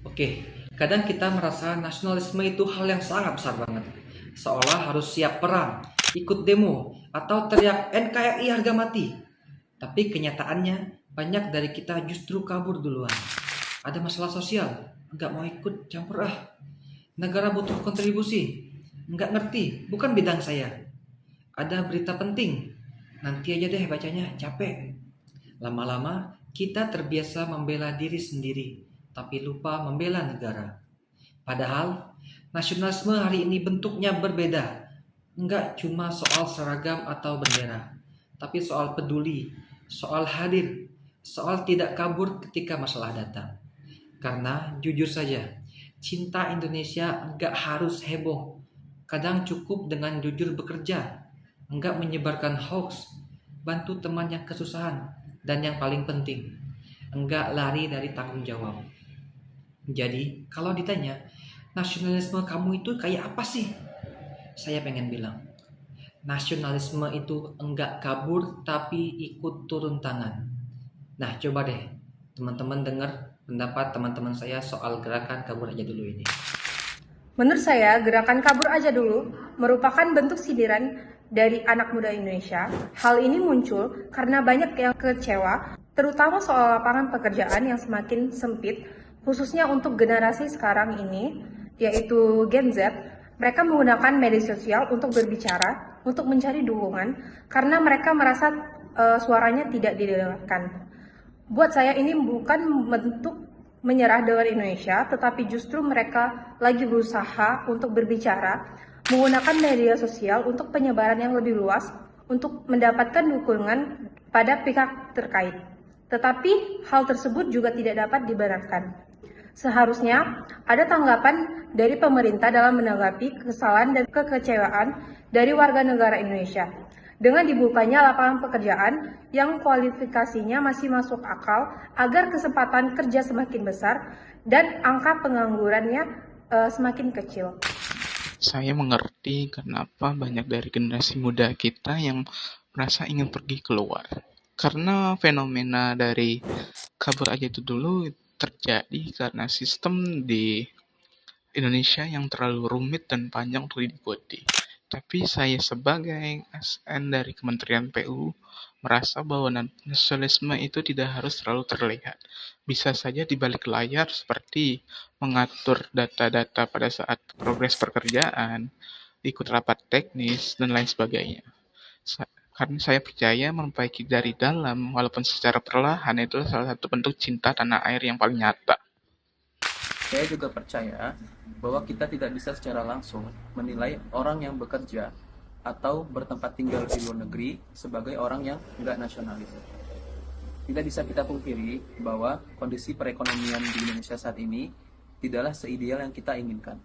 Oke, kadang kita merasa nasionalisme itu hal yang sangat besar banget. Seolah harus siap perang, ikut demo, atau teriak NKRI harga mati. Tapi kenyataannya, banyak dari kita justru kabur duluan. Ada masalah sosial, nggak mau ikut campur ah. Negara butuh kontribusi, nggak ngerti, bukan bidang saya. Ada berita penting, nanti aja deh bacanya, capek. Lama-lama kita terbiasa membela diri sendiri, tapi lupa membela negara. Padahal nasionalisme hari ini bentuknya berbeda. Enggak cuma soal seragam atau bendera, tapi soal peduli, soal hadir, soal tidak kabur ketika masalah datang. Karena jujur saja, cinta Indonesia enggak harus heboh. Kadang cukup dengan jujur bekerja, enggak menyebarkan hoax, bantu teman yang kesusahan, dan yang paling penting, enggak lari dari tanggung jawab. Jadi, kalau ditanya, nasionalisme kamu itu kayak apa sih? Saya pengen bilang, nasionalisme itu enggak kabur tapi ikut turun tangan. Nah, coba deh teman-teman dengar pendapat teman-teman saya soal gerakan kabur aja dulu ini. Menurut saya, gerakan kabur aja dulu merupakan bentuk sindiran dari anak muda Indonesia. Hal ini muncul karena banyak yang kecewa, terutama soal lapangan pekerjaan yang semakin sempit, khususnya untuk generasi sekarang ini, yaitu Gen Z. Mereka menggunakan media sosial untuk berbicara, untuk mencari dukungan, karena mereka merasa suaranya tidak didengarkan. Buat saya ini bukan bentuk menyerah dengan Indonesia, tetapi justru mereka lagi berusaha untuk berbicara, menggunakan media sosial untuk penyebaran yang lebih luas, untuk mendapatkan dukungan pada pihak terkait. Tetapi hal tersebut juga tidak dapat dibenarkan. Seharusnya ada tanggapan dari pemerintah dalam menanggapi kesalahan dan kekecewaan dari warga negara Indonesia. Dengan dibukanya lapangan pekerjaan yang kualifikasinya masih masuk akal agar kesempatan kerja semakin besar dan angka penganggurannya semakin kecil. Saya mengerti kenapa banyak dari generasi muda kita yang merasa ingin pergi keluar. Karena fenomena dari kabur aja itu dulu terjadi karena sistem di Indonesia yang terlalu rumit dan panjang untuk diikuti. Tapi saya sebagai ASN dari Kementerian PU merasa bahwa nasionalisme itu tidak harus terlalu terlihat. Bisa saja di balik layar seperti mengatur data-data pada saat progres pekerjaan, ikut rapat teknis, dan lain sebagainya. Karena saya percaya memperbaiki dari dalam, walaupun secara perlahan, itu salah satu bentuk cinta tanah air yang paling nyata. Saya juga percaya bahwa kita tidak bisa secara langsung menilai orang yang bekerja atau bertempat tinggal di luar negeri sebagai orang yang tidak nasionalis. Tidak bisa kita pungkiri bahwa kondisi perekonomian di Indonesia saat ini tidaklah seideal yang kita inginkan.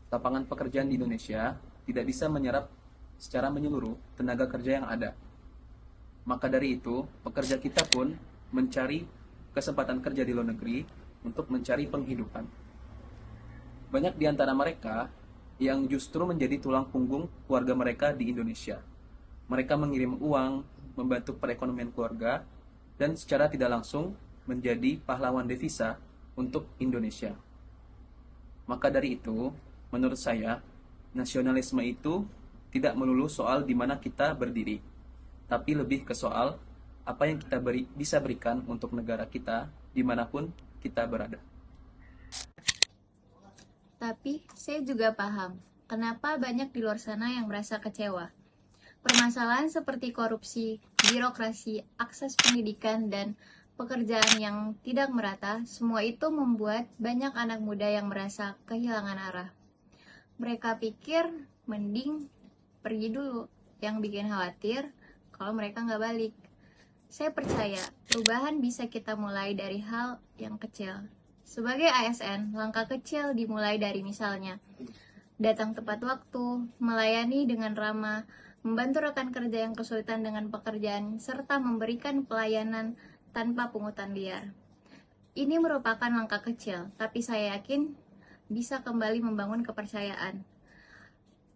Lapangan pekerjaan di Indonesia tidak bisa menyerap secara menyeluruh tenaga kerja yang ada. Maka dari itu, pekerja kita pun mencari kesempatan kerja di luar negeri untuk mencari penghidupan. Banyak di antara mereka yang justru menjadi tulang punggung keluarga mereka di Indonesia. Mereka mengirim uang, membantu perekonomian keluarga, dan secara tidak langsung menjadi pahlawan devisa untuk Indonesia. Maka dari itu, menurut saya, nasionalisme itu tidak melulu soal di mana kita berdiri, tapi lebih ke soal apa yang kita bisa berikan untuk negara kita dimanapun kita berada. Tapi saya juga paham kenapa banyak di luar sana yang merasa kecewa. Permasalahan seperti korupsi, birokrasi, akses pendidikan, dan pekerjaan yang tidak merata, semua itu membuat banyak anak muda yang merasa kehilangan arah. Mereka pikir mending pergi dulu, yang bikin khawatir kalau mereka nggak balik. Saya percaya perubahan bisa kita mulai dari hal yang kecil. Sebagai ASN, langkah kecil dimulai dari misalnya datang tepat waktu, melayani dengan ramah, membantu rekan kerja yang kesulitan dengan pekerjaan, serta memberikan pelayanan tanpa pungutan liar. Ini merupakan langkah kecil, tapi saya yakin bisa kembali membangun kepercayaan.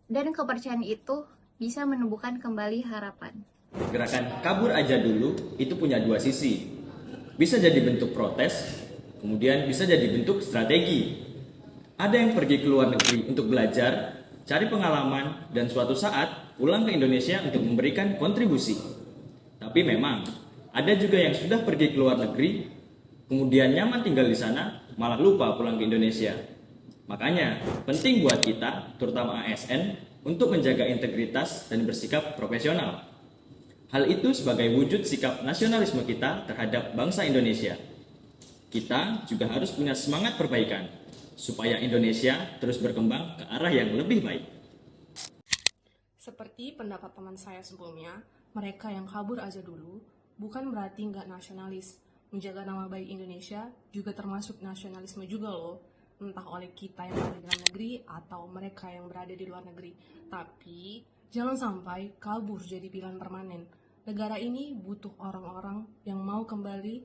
Dan kepercayaan itu bisa menumbuhkan kembali harapan. Gerakan kabur aja dulu itu punya dua sisi. Bisa jadi bentuk protes, kemudian bisa jadi bentuk strategi. Ada yang pergi ke luar negeri untuk belajar, cari pengalaman, dan suatu saat pulang ke Indonesia untuk memberikan kontribusi. Tapi memang, ada juga yang sudah pergi ke luar negeri, kemudian nyaman tinggal di sana, malah lupa pulang ke Indonesia. Makanya, penting buat kita, terutama ASN, untuk menjaga integritas dan bersikap profesional. Hal itu sebagai wujud sikap nasionalisme kita terhadap bangsa Indonesia. Kita juga harus punya semangat perbaikan, supaya Indonesia terus berkembang ke arah yang lebih baik. Seperti pendapat teman saya sebelumnya, mereka yang kabur aja dulu bukan berarti nggak nasionalis. Menjaga nama baik Indonesia juga termasuk nasionalisme juga loh, entah oleh kita yang ada di dalam negeri atau mereka yang berada di luar negeri. Tapi jangan sampai kabur jadi pilihan permanen. Negara ini butuh orang-orang yang mau kembali,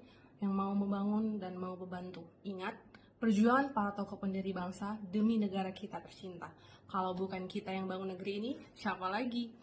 yang mau membangun dan mau membantu. Ingat, perjuangan para tokoh pendiri bangsa demi negara kita tercinta. Kalau bukan kita yang bangun negeri ini, siapa lagi?